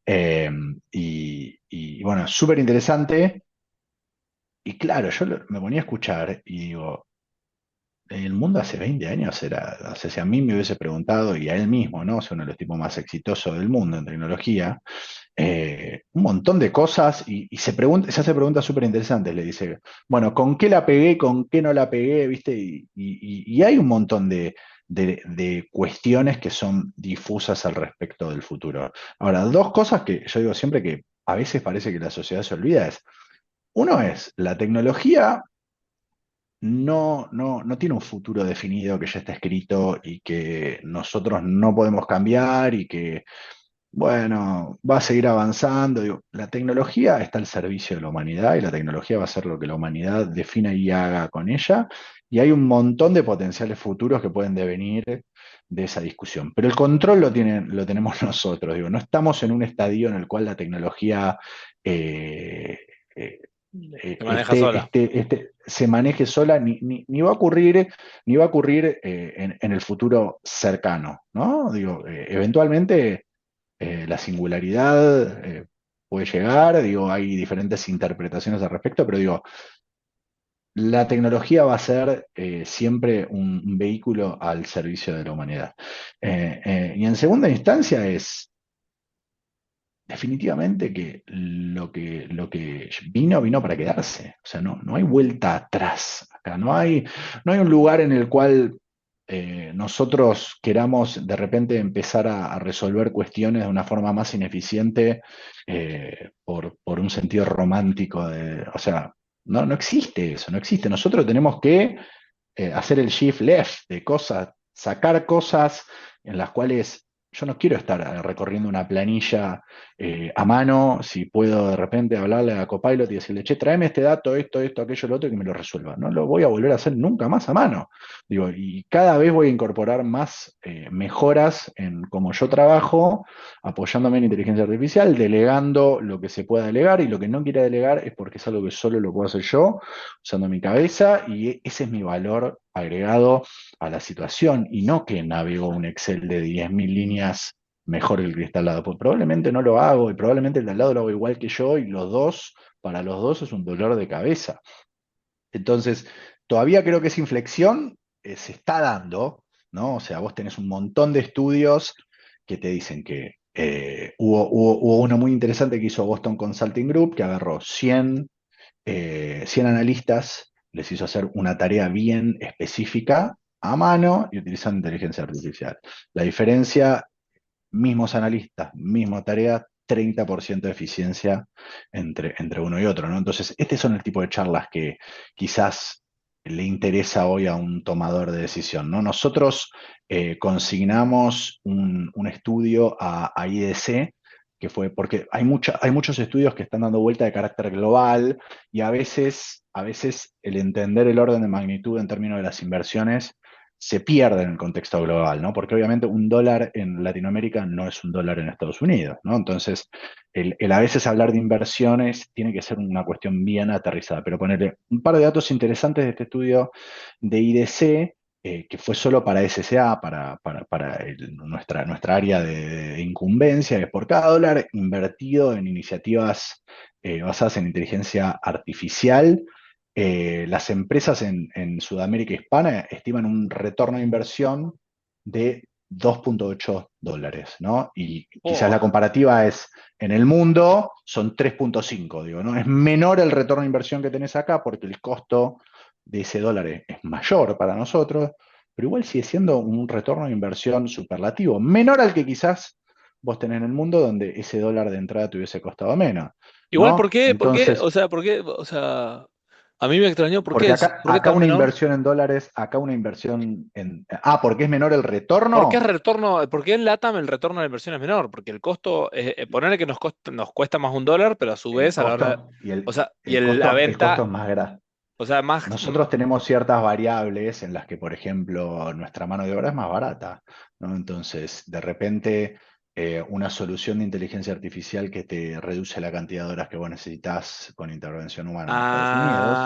S2: Eh, y bueno, súper interesante. Y claro, me ponía a escuchar y digo, el mundo hace 20 años era, o sea, si a mí me hubiese preguntado, y a él mismo, ¿no? Es uno de los tipos más exitosos del mundo en tecnología, un montón de cosas, y se hace preguntas súper interesantes. Le dice, bueno, ¿con qué la pegué, con qué no la pegué? ¿Viste? Y hay un montón de cuestiones que son difusas al respecto del futuro. Ahora, dos cosas que yo digo siempre que a veces parece que la sociedad se olvida es, uno es, la tecnología no tiene un futuro definido que ya está escrito y que nosotros no podemos cambiar y que, bueno, va a seguir avanzando. Digo, la tecnología está al servicio de la humanidad y la tecnología va a ser lo que la humanidad defina y haga con ella. Y hay un montón de potenciales futuros que pueden devenir de esa discusión. Pero el control lo tenemos nosotros. Digo, no estamos en un estadio en el cual la tecnología eh, eh,
S1: Se maneja sola.
S2: se maneje sola, ni va a ocurrir, ni va a ocurrir en el futuro cercano, ¿no? Digo, eventualmente la singularidad puede llegar, digo, hay diferentes interpretaciones al respecto, pero digo, la tecnología va a ser siempre un vehículo al servicio de la humanidad. Y en segunda instancia es definitivamente que lo que vino para quedarse. O sea, no hay vuelta atrás acá. No hay un lugar en el cual nosotros queramos de repente empezar a resolver cuestiones de una forma más ineficiente por un sentido romántico o sea, no existe eso, no existe. Nosotros tenemos que hacer el shift left de cosas. sacar cosas en las cuales yo no quiero estar recorriendo una planilla a mano, si puedo de repente hablarle a Copilot y decirle, che, tráeme este dato, esto, aquello, lo otro, y que me lo resuelva. No lo voy a volver a hacer nunca más a mano. Digo, y cada vez voy a incorporar más mejoras en cómo yo trabajo, apoyándome en inteligencia artificial, delegando lo que se pueda delegar, y lo que no quiera delegar es porque es algo que solo lo puedo hacer yo, usando mi cabeza, y ese es mi valor agregado a la situación, y no que navego un Excel de 10.000 líneas mejor el que está al lado. Pues probablemente no lo hago, y probablemente el de al lado lo hago igual que yo, y para los dos es un dolor de cabeza. Entonces, todavía creo que esa inflexión se está dando, ¿no? O sea, vos tenés un montón de estudios que te dicen que hubo uno muy interesante que hizo Boston Consulting Group, que agarró 100 analistas, les hizo hacer una tarea bien específica a mano y utilizando inteligencia artificial. La diferencia, mismos analistas, misma tarea, 30% de eficiencia entre uno y otro, ¿no? Entonces, este son el tipo de charlas que quizás le interesa hoy a un tomador de decisión, ¿no? Nosotros consignamos un estudio a IDC, que fue porque hay muchos estudios que están dando vuelta de carácter global, y a veces el entender el orden de magnitud en términos de las inversiones se pierde en el contexto global, ¿no? Porque obviamente un dólar en Latinoamérica no es un dólar en Estados Unidos, ¿no? Entonces, el a veces hablar de inversiones tiene que ser una cuestión bien aterrizada. Pero ponerle un par de datos interesantes de este estudio de IDC, que fue solo para SCA, para nuestra área de incumbencia, es por cada dólar invertido en iniciativas basadas en inteligencia artificial, las empresas en Sudamérica Hispana estiman un retorno de inversión de 2,8 dólares, ¿no? Y quizás
S1: Oh,
S2: la comparativa es, en el mundo son 3,5, digo, ¿no? Es menor el retorno de inversión que tenés acá porque el costo de ese dólar es mayor para nosotros, pero igual sigue siendo un retorno de inversión superlativo, menor al que quizás vos tenés en el mundo donde ese dólar de entrada te hubiese costado menos,
S1: igual, ¿por
S2: ¿no?
S1: qué? ¿Por qué?
S2: Entonces,
S1: O sea, ¿por qué? O sea, a mí me extrañó, ¿por
S2: porque
S1: qué?
S2: acá,
S1: ¿Por qué
S2: acá
S1: tan
S2: una
S1: menor?
S2: inversión en dólares, acá una inversión en... Ah, porque es menor el
S1: ¿Por qué
S2: retorno.
S1: retorno? ¿Por qué en LATAM el retorno de la inversión es menor? Porque el costo, ponerle que nos cuesta más un dólar, pero a su
S2: El
S1: vez a la hora,
S2: costo y
S1: o sea, y la
S2: el costo
S1: venta,
S2: es más grande.
S1: o sea, más,
S2: Nosotros tenemos ciertas variables en las que, por ejemplo, nuestra mano de obra es más barata, ¿no? Entonces, de repente, una solución de inteligencia artificial que te reduce la cantidad de horas que vos necesitas con intervención humana en Estados Unidos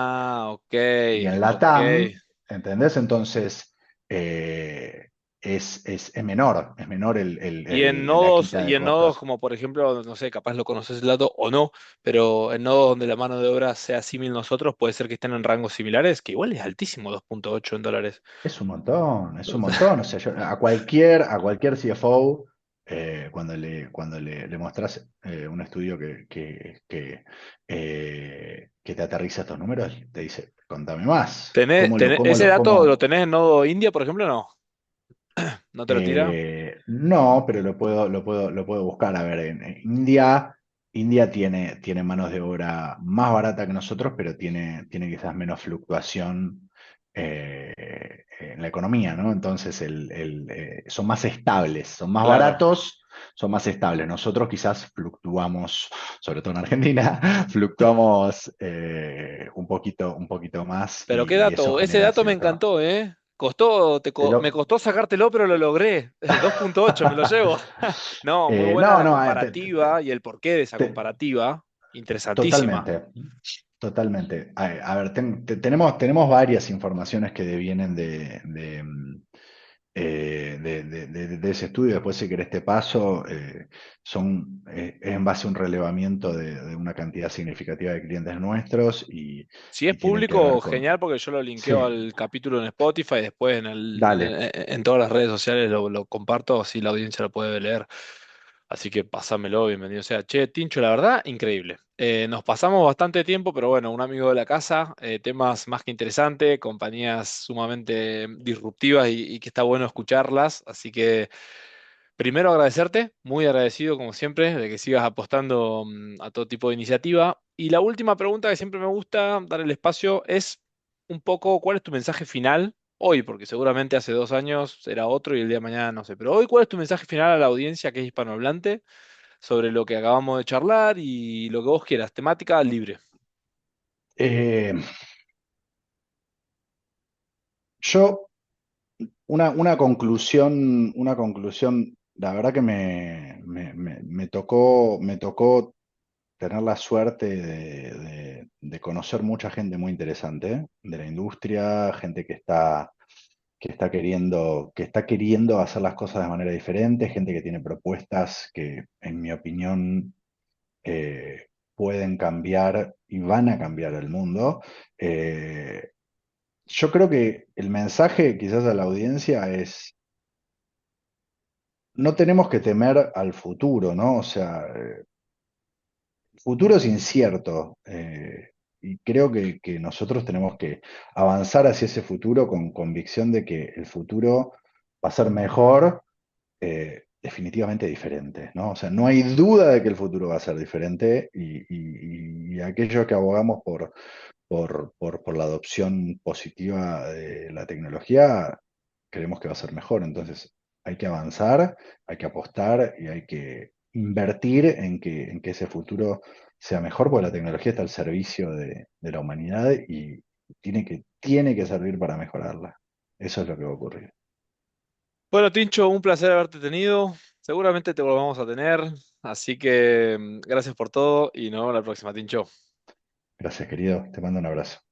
S1: ok,
S2: y en
S1: ok.
S2: LATAM, ¿entendés? Entonces, eh, es menor la quita
S1: Y
S2: de
S1: en nodos
S2: costos.
S1: como por ejemplo, no sé, capaz lo conoces el dato o no, pero en nodos donde la mano de obra sea similar a nosotros, puede ser que estén en rangos similares, que igual es altísimo, 2,8 en dólares.
S2: Es un montón, es un montón. O sea, a cualquier CFO, cuando le mostrás un estudio que te aterriza estos números, te dice, contame más.
S1: Ese dato lo tenés en nodo India, por ejemplo? No, no te lo tira.
S2: No, pero lo puedo buscar. A ver, en India tiene manos de obra más barata que nosotros, pero tiene quizás menos fluctuación en la economía, ¿no? Entonces son más estables, son más
S1: Claro.
S2: baratos, son más estables. Nosotros quizás fluctuamos, sobre todo en Argentina, fluctuamos un poquito más,
S1: Pero qué
S2: y eso
S1: dato, ese
S2: genera
S1: dato me
S2: cierto.
S1: encantó, ¿eh? Costó,
S2: Te
S1: me
S2: lo-
S1: costó sacártelo, pero lo logré. 2,8 me lo llevo. No, muy buena
S2: No,
S1: la
S2: no,
S1: comparativa y el porqué de esa
S2: te-
S1: comparativa. Interesantísima.
S2: totalmente, totalmente. A ver, tenemos varias informaciones que devienen de ese estudio. Después, si querés, te paso. Es en base a un relevamiento de una cantidad significativa de clientes nuestros,
S1: Si es
S2: y tienen que
S1: público,
S2: ver con...
S1: genial, porque yo lo linkeo
S2: Sí,
S1: al capítulo en Spotify, después
S2: dale.
S1: en todas las redes sociales lo comparto, así la audiencia lo puede leer. Así que pásamelo, bienvenido sea. Che, Tincho, la verdad, increíble. Nos pasamos bastante tiempo, pero bueno, un amigo de la casa, temas más que interesantes, compañías sumamente disruptivas y que está bueno escucharlas. Así que primero agradecerte, muy agradecido como siempre, de que sigas apostando a todo tipo de iniciativa. Y la última pregunta que siempre me gusta dar el espacio es un poco, ¿cuál es tu mensaje final? Hoy, porque seguramente hace 2 años era otro y el día de mañana no sé. Pero hoy, ¿cuál es tu mensaje final a la audiencia que es hispanohablante sobre lo que acabamos de charlar y lo que vos quieras? Temática libre.
S2: Eh, yo, una conclusión, la verdad que me tocó tener la suerte de conocer mucha gente muy interesante, de la industria, gente que está queriendo hacer las cosas de manera diferente, gente que tiene propuestas que, en mi opinión, pueden cambiar y van a cambiar el mundo. Eh, yo creo que el mensaje quizás a la audiencia es, no tenemos que temer al futuro, ¿no? O sea, el futuro es incierto, y creo que nosotros tenemos que avanzar hacia ese futuro con convicción de que el futuro va a ser mejor, definitivamente diferente, ¿no? O sea, no hay duda de que el futuro va a ser diferente y aquellos que abogamos por la adopción positiva de la tecnología, creemos que va a ser mejor. Entonces, hay que avanzar, hay que apostar y hay que invertir en que ese futuro sea mejor, porque la tecnología está al servicio de la humanidad y tiene que servir para mejorarla. Eso es lo que va a ocurrir.
S1: Bueno, Tincho, un placer haberte tenido. Seguramente te volvamos a tener. Así que gracias por todo y nos vemos la próxima, Tincho.
S2: Gracias, querido. Te mando un abrazo.